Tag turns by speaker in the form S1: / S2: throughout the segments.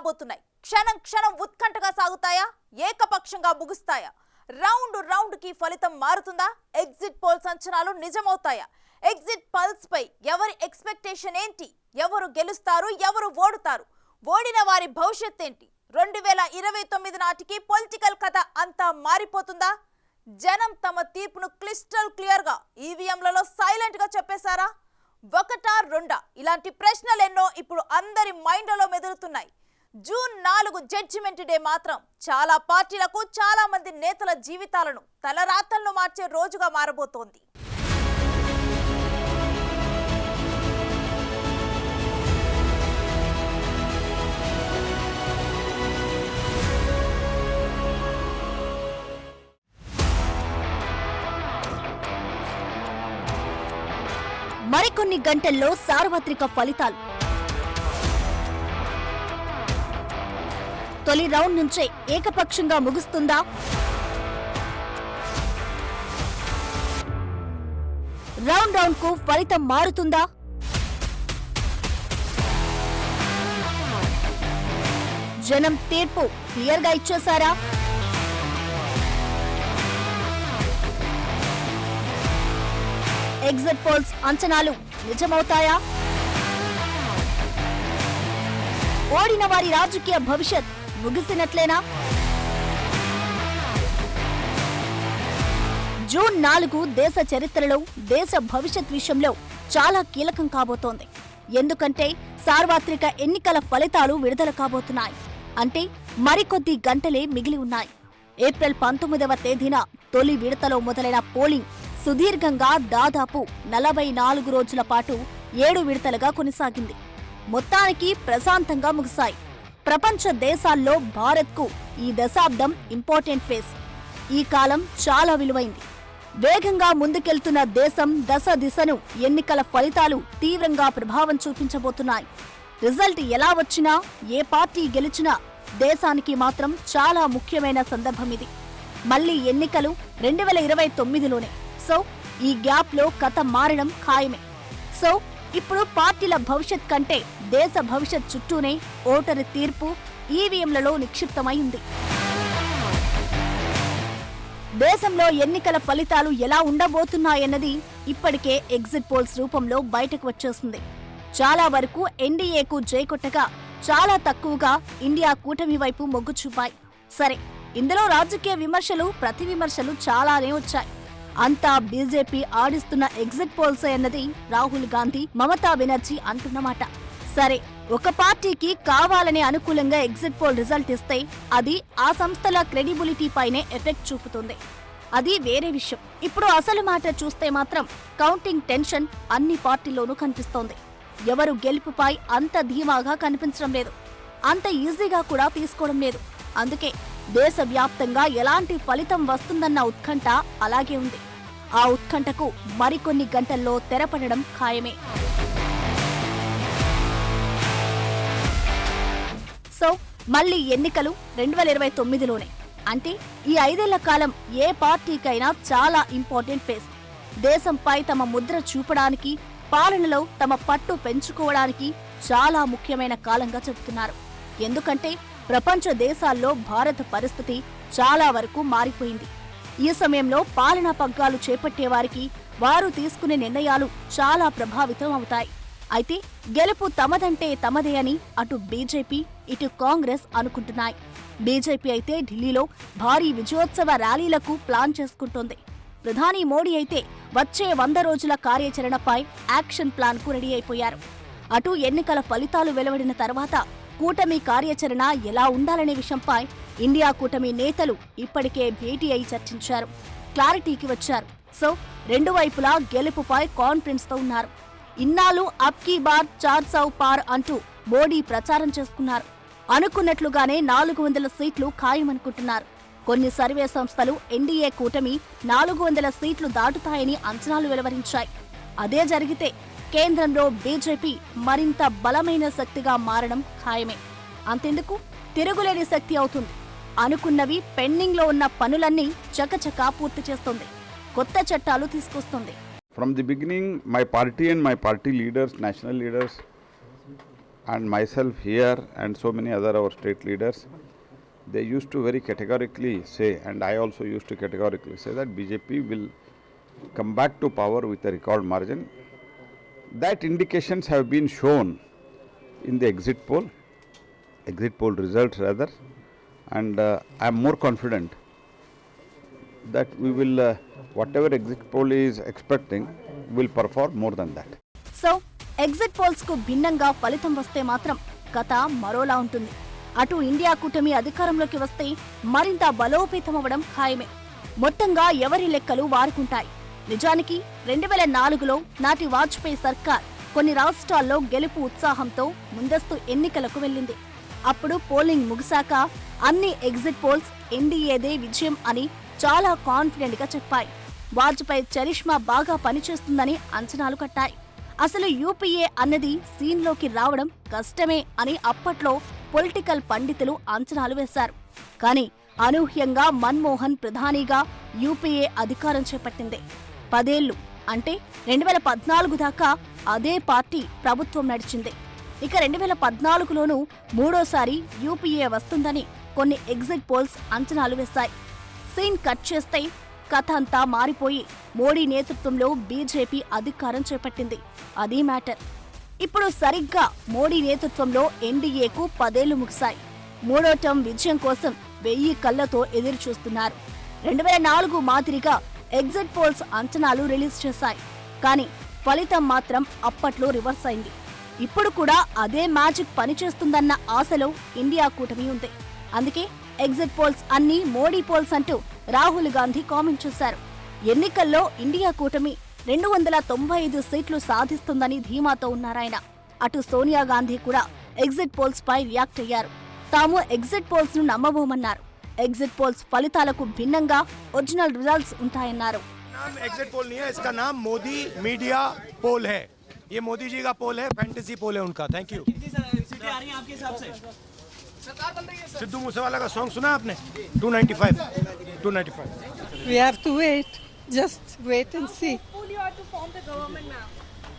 S1: కాబోతున్నాయి. క్షణం క్షణం ఉత్కంఠగా సాగుతాయా, ఏకపక్షంగా ముగుస్తాయా? రౌండ్ కి ఫలితం మారుతుందా? ఎగ్జిట్ పోల్స్ అంచనాలు నిజమవుతాయా? ఎగ్జిట్ పల్స్ పై ఎవరి ఎక్స్పెక్టేషన్ ఏంటి? ఎవరు గెలుస్తారు, ఎవరు ఓడుతారు? ఓడిన వారి భవిష్యత్ ఏంటి? 2029 నాటికి పొలిటికల్ కథ అంతా మారిపోతుందా? జనం తమ తీర్పును క్లిస్టల్ క్లియర్ గా ఈవీఎంలలో సైలెంట్ గా చెప్పేశారా? ఒకటా రెండా? ఇలాంటి ప్రశ్నలు ఎన్నో ఇప్పుడు అందరి మైండ్లలో మెదులుతున్నాయి. జూన్ 4 జడ్జిమెంట్ డే మాత్రం చాలా పార్టీలకు, చాలా మంది నేతల జీవితాలను, తలరాతలను మార్చే రోజుగా మారబోతోంది.
S2: మరికొన్ని గంటల్లో సార్వత్రిక ఫలితాలు. తొలి రౌండ్ నుంచే ఏకపక్షంగా ముగుస్తుందా? రౌండ్ కు ఫలితం మారుతుందా? జనం తీర్పు క్లియర్గా ఇచ్చేశారా? ఎగ్జిట్ పోల్స్ అంచనాలు నిజమవుతాయా? ఓడిన వారి రాజకీయ భవిష్యత్ ముగిసినట్లేనా? జూన్ 4 దేశ చరిత్రలో, దేశ భవిష్యత్ విషయంలో చాలా కీలకం కాబోతోంది. ఎందుకంటే సార్వత్రిక ఎన్నికల ఫలితాలు విడుదల కాబోతున్నాయి. అంటే మరికొద్ది గంటలే మిగిలి ఉన్నాయి. ఏప్రిల్ 19వ తేదీన తొలి విడతలో మొదలైన పోలింగ్ సుదీర్ఘంగా దాదాపు 44 రోజుల పాటు 7 విడతలుగా కొనసాగింది. మొత్తానికి ప్రశాంతంగా ముగిశాయి. ప్రపంచ దేశాల్లో భారత్కు ఈ దశాబ్దం ఇంపార్టెంట్ ఫేజ్. ఈ కాలం చాలా విలువైంది. వేగంగా ముందుకెళ్తున్న దేశం దశ దిశను ఎన్నికల ఫలితాలు తీవ్రంగా ప్రభావం చూపించబోతున్నాయి. రిజల్ట్ ఎలా వచ్చినా, ఏ పార్టీ గెలిచినా దేశానికి మాత్రం చాలా ముఖ్యమైన సందర్భం ఇది. మళ్లీ ఎన్నికలు 2029లోనే. సో ఈ గ్యాప్ లో కథ మారడం ఖాయమే. సో ఇప్పుడు పార్టీల భవిష్యత్ కంటే దేశ భవిష్యత్ చుట్టూనే ఓటరు తీర్పు ఈవీఎంలలో నిక్షిప్తమైంది. దేశంలో ఎన్నికల ఫలితాలు ఎలా ఉండబోతున్నాయన్నది ఇప్పటికే ఎగ్జిట్ పోల్స్ రూపంలో బయటకు వచ్చేసింది. చాలా వరకు ఎన్డీఏకు జైకొట్టగా, చాలా తక్కువగా ఇండియా కూటమి వైపు మొగ్గు చూపాయి. సరే, ఇందులో రాజకీయ విమర్శలు, ప్రతి విమర్శలు చాలానే వచ్చాయి. అంతా బీజేపీ ఆడిస్తున్న ఎగ్జిట్ పోల్స్ అన్నది రాహుల్ గాంధీ, మమతా బెనర్జీ అంటున్నమాట. సరే, ఒక పార్టీకి కావాలనే అనుకూలంగా ఎగ్జిట్ పోల్ రిజల్ట్ ఇస్తే అది ఆ సంస్థల క్రెడిబిలిటీ పైనే ఎఫెక్ట్ చూపుతుంది. అది వేరే విషయం. ఇప్పుడు అసలు మాట చూస్తే మాత్రం కౌంటింగ్ టెన్షన్ అన్ని పార్టీల్లోనూ కనిపిస్తోంది. ఎవరు గెలుపుపై అంత ధీమాగా కనిపించడం లేదు, అంత ఈజీగా కూడా తీసుకోవడం లేదు. అందుకే దేశవ్యాప్తంగా ఎలాంటి ఫలితం వస్తుందన్న ఉత్కంఠ అలాగే ఉంది. ఆ ఉత్కంఠకు మరికొన్ని గంటల్లో తెరపడడం ఖాయమే. సో మళ్లీ ఎన్నికలు 2029లోనే. అంటే ఈ 5 ఏళ్ల కాలం ఏ పార్టీకైనా చాలా ఇంపార్టెంట్ ఫేజ్. దేశంపై తమ ముద్ర చూపడానికి, పాలనలో తమ పట్టు పెంచుకోవడానికి చాలా ముఖ్యమైన కాలంగా చెబుతున్నారు. ఎందుకంటే ప్రపంచ దేశాల్లో భారత పరిస్థితి చాలా వరకు మారిపోయింది. ఈ సమయంలో పాలనా పగ్గాలు చేపట్టేవారికి వారు తీసుకునే నిర్ణయాలు చాలా ప్రభావితం అవుతాయి. అయితే గెలుపు తమదంటే తమదే అని అటు బీజేపీ, ఇటు కాంగ్రెస్ అనుకుంటున్నాయి. బీజేపీ అయితే ఢిల్లీలో భారీ విజయోత్సవ ర్యాలీలకు ప్లాన్ చేసుకుంటోంది. ప్రధాని మోడీ అయితే వచ్చే 100 రోజుల కార్యాచరణపై యాక్షన్ ప్లాన్ కు రెడీ అయిపోయారు. అటు ఎన్నికల ఫలితాలు వెలువడిన తర్వాత కూటమి కార్యాచరణ ఎలా ఉండాలనే విషయంపై ఇండియా కూటమి నేతలు ఇప్పటికే భేటీ అయి చర్చించారు, క్లారిటీకి వచ్చారు. సో రెండు వైపులా గెలుపుపై కాన్ఫిడెన్స్ తో ఉన్నారు. ఇన్నాళ్ళు అబ్ కీ బార్ 400 పార్ అంటూ మోడీ ప్రచారం చేసుకున్నారు. అనుకున్నట్లుగానే 400 సీట్లు ఖాయమనుకుంటున్నారు. కొన్ని సర్వే సంస్థలు ఎన్డీఏ కూటమి 400 సీట్లు దాటుతాయని అంచనాలు వెలువరించాయి. అదే జరిగితే కేంద్రంలో బీజేపీ మరింత బలమైన శక్తిగా మారడం ఖాయమే. అంతెందుకు, తిరుగులేని శక్తి అవుతుంది. అనుకున్నవి పెండింగ్ లో ఉన్న పనులన్నీ చకచకా పూర్తి చేస్తుంది. కొత్త చట్టాలు తీసుకొస్తుంది.
S3: From the beginning, my party and my party leaders, national leaders, and myself here and so many other our state leaders, they used to very categorically say, and I also used to categorically say, that BJP will come back to power with a record margin. That indications have been shown in the exit poll results rather, and I am more confident that we will, whatever exit poll is expecting, will perform more than that.
S2: So exit polls కు భిన్నంగా ఫలితం వస్తే మాత్రం కథ మరోలా ఉంటుంది. అటు India కూటమి అధికారంలోకి వస్తే మరింత బలోపేతమవడం ఖాయమే. మొత్తంగా ఎవరి లెక్కలు వారుకుంటాయి. నిజానికి 2004లో నాటి వాజ్పేయి సర్కార్ కొన్ని రాష్ట్రాల్లో గెలుపు ఉత్సాహంతో ముందస్తు ఎన్నికలకు వెళ్ళింది. అప్పుడు పోలింగ్ ముగిశాక అన్ని ఎగ్జిట్ పోల్స్ ఎన్డీఏదే విజయం అని చాలా కాన్ఫిడెంట్ గా చెప్పాయి. వాజ్పేయి చరిష్మా బాగా పనిచేస్తుందని అంచనాలు కట్టాయి. అసలు యూపీఏ అన్నది సీన్లోకి రావడం కష్టమే అని అప్పట్లో పొలిటికల్ పండితులు అంచనాలు వేశారు. కానీ అనూహ్యంగా మన్మోహన్ ప్రధానిగా యూపీఏ అధికారం చేపట్టింది. 10 ఏళ్లు అంటే 2014 దాకా అదే పార్టీ ప్రభుత్వం నడిచింది. ఇక 2014లోనూ మూడోసారి యూపీఏ వస్తుందని కొన్ని ఎగ్జిట్ పోల్స్ అంచనాలు వేశాయి. సీన్ కట్ చేస్తే కథ అంతా మారిపోయి మోడీ నేతృత్వంలో బీజేపీ అధికారం చేపట్టింది. అది మ్యాటర్. ఇప్పుడు సరిగ్గా మోడీ నేతృత్వంలో ఎన్డీఏకు 10 ఏళ్లు ముగిశాయి. మూడో టర్మ్ విజయం కోసం 1000 కళ్లతో ఎదురు చూస్తున్నారు. 2004 మాదిరిగా ఎగ్జిట్ పోల్స్ అంచనాలు రిలీజ్ చేశాయి. కానీ ఫలితం మాత్రం అప్పట్లో రివర్స్ అయింది. ఇప్పుడు కూడా అదే మ్యాజిక్ పనిచేస్తుందన్న ఆశలో ఇండియా కూటమి ఉంది. అందుకే ఎగ్జిట్ పోల్స్ అన్నీ మోడీ పోల్స్ అంటూ రాహుల్ గాంధీ కామెంట్ చేశారు. ఎన్నికల్లో ఇండియా కూటమి 295 సీట్లు సాధిస్తుందని ధీమాతో ఉన్నారాయన. అటు సోనియా గాంధీ కూడా ఎగ్జిట్ పోల్స్ పై రియాక్ట్ అయ్యారు. తాము ఎగ్జిట్ పోల్స్ ను నమ్మబోమన్నారు. ఎగ్జిట్ పోల్స్ ఫలితాలకు భిన్నంగా ఒరిజినల్ రిజల్ట్స్ ఉంటాయన్నారు.
S4: एग्जिट पोल नहीं है, इसका नाम मोदी मीडिया पोल है. ये मोदी जी का पोल है, फैंटेसी पोल है उनका. Thank you.
S5: सीटें आ रही हैं आपके हिसाब से?
S4: सिद्धू मूसेवाला का सॉन्ग सुना आपने? 295.
S6: We have to wait. Just wait and see.
S7: You are to form the government now.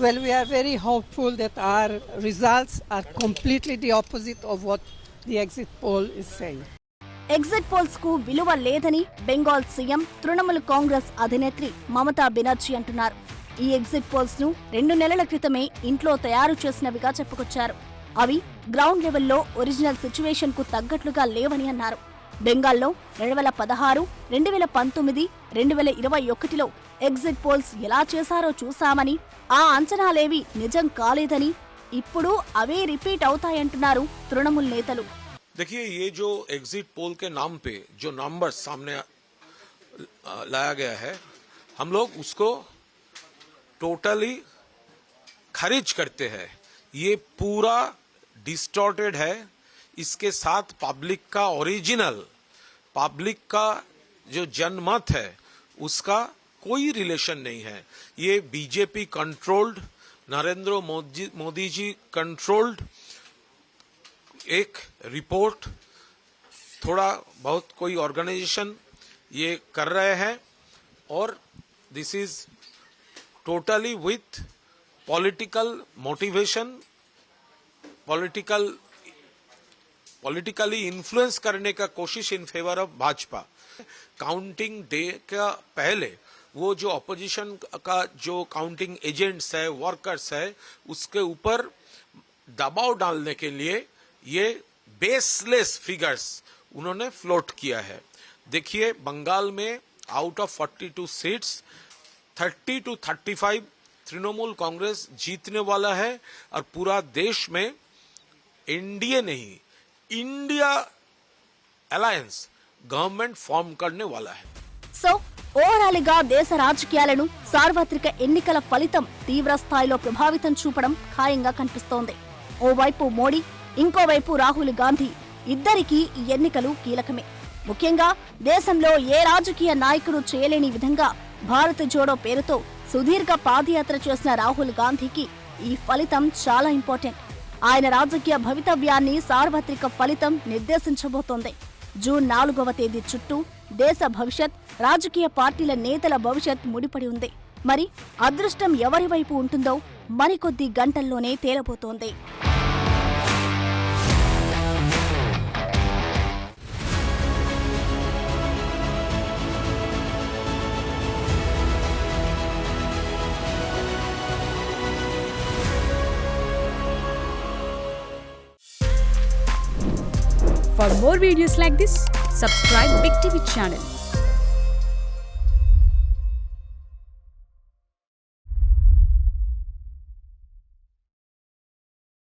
S6: Well, we are very hopeful that our results are completely the opposite of what the exit poll is saying.
S2: Exit polls కు విలువ లేదని Bengal CM Trinamool Congress అధినేత్రి Mamata Banerjee అంటున్నారు. ఈ exit polls ను 2 నెలల క్రితమే ఇంట్లో తయారు చేసినవిగా చెప్పుకొచ్చారు. అవి గ్రౌండ్ లెవెల్లో ఒరిజినల్ సిచ్యువేషన్ కు తగ్గట్లుగా లేవని అన్నారు. బెంగాల్లో 2016, 2019, 2021లో ఎగ్జిట్ పోల్స్ ఎలా చేశారో చూశామని, ఆ అంచనాలేవి నిజం కాలేదని, ఇప్పుడు అవే రిపీట్ అవుతాయంటున్నారు తృణమూల్ నేతలు.
S8: देखिए, ये जो एग्जिट पोल के नाम पे जो नंबर्स सामने लाया गया है, हम लोग उसको टोटली खारिज करते हैं. ये पूरा डिस्टॉर्टेड है. इसके साथ पब्लिक का ओरिजिनल, पब्लिक का जो जनमत है, उसका कोई रिलेशन नहीं है. ये BJP controlled, Narendra Modi ji controlled एक रिपोर्ट, थोड़ा बहुत कोई ऑर्गेनाइजेशन ये कर रहे हैं, और this is totally with political motivation, politically influence करने का कोशिश in favour of Bhajpa. Counting day का पहले वो जो अपोजिशन का जो काउंटिंग एजेंट्स है, वर्कर्स है, उसके ऊपर दबाव डालने के लिए ये बेसलेस फिगर्स उन्होंने फ्लोट किया है. देखिए, बंगाल में out of 42 seats 30 to 35 Trinamool Congress जीतने वाला है, और पूरा देश में एनडीए नहीं, इंडिया अलायंस गवर्नमेंट फॉर्म करने वाला है.
S2: సో ఓవరాల్ గా దేశ రాజకీయాలను సార్వత్రిక ఎన్నికల ఫలితం తీవ్ర స్థాయిలో ప్రభావితం చూపడం ఖాయంగా కనిపిస్తోంది. ఓవైపు మోడీ, ఇంకోవైపు రాహుల్ గాంధీ, ఇద్దరికీ ఈ ఎన్నికలు కీలకమే. ముఖ్యంగా దేశంలో ఏ రాజకీయ నాయకుడు చేయలేని విధంగా భారత్ జోడో పేరుతో సుదీర్ఘ పాదయాత్ర చేసిన రాహుల్ గాంధీకి ఈ ఫలితం చాలా ఇంపార్టెంట్. ఆయన రాజకీయ భవితవ్యాన్ని సార్వత్రిక ఫలితం నిర్దేశించబోతోంది. జూన్ 4వ తేదీ చుట్టూ దేశ భవిష్యత్, రాజకీయ పార్టీల నేతల భవిష్యత్ ముడిపడి ఉంది. మరి అదృష్టం ఎవరి వైపు ఉంటుందో మరికొద్ది గంటల్లోనే తేలబోతోంది.
S9: For more videos like this, subscribe Big TV channel.